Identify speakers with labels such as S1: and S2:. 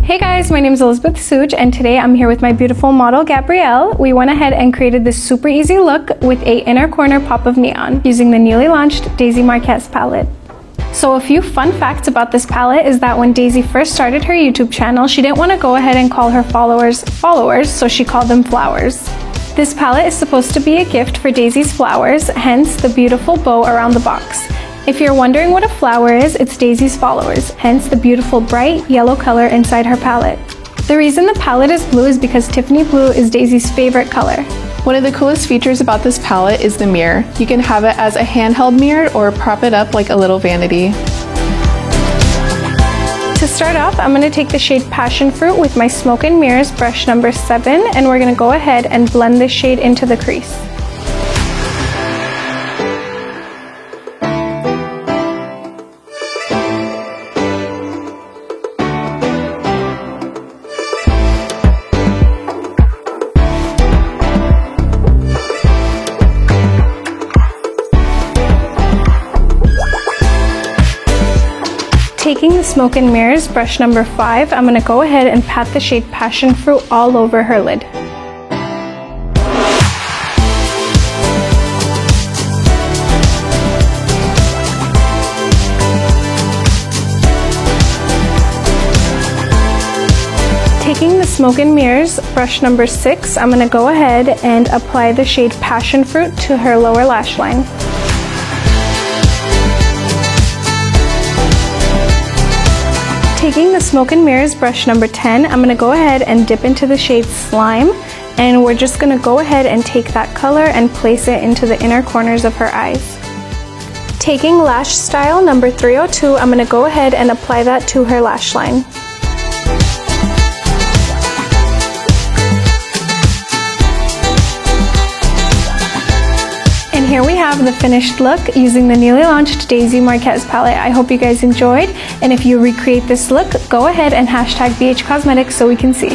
S1: Hey guys, my name is Elizabeth Such, and today I'm here with my beautiful model Gabrielle. We went ahead and created this super easy look with a inner corner pop of neon using the newly launched Daisy Marquez palette. So a few fun facts about this palette is that when Daisy first started her YouTube channel, she didn't want to go ahead and call her followers, so she called them flowers. This palette is supposed to be a gift for Daisy's flowers, hence the beautiful bow around the box. If you're wondering what a flower is, it's Daisy's followers, hence the beautiful bright yellow color inside her palette. The reason the palette is blue is because Tiffany blue is Daisy's favorite color.
S2: One of the coolest features about this palette is the mirror. You can have it as a handheld mirror or prop it up like a little vanity.
S1: To start off, I'm going to take the shade Passion Fruit with my Smoke and Mirrors brush number 7, and we're going to go ahead and blend this shade into the crease. Taking the Smoke and Mirrors brush number 5, I'm going to go ahead and pat the shade Passion Fruit all over her lid. Taking the Smoke and Mirrors brush number 6, I'm going to go ahead and apply the shade Passion Fruit to her lower lash line. Taking the Smoke and Mirrors brush number 10, I'm going to go ahead and dip into the shade Slime, and we're just going to go ahead and take that color and place it into the inner corners of her eyes. Taking Lash Style number 302, I'm going to go ahead and apply that to her lash line. And here we have the finished look using the newly launched Daisy Marquez palette. I hope you guys enjoyed, and if you recreate this look, go ahead and hashtag BH Cosmetics so we can see.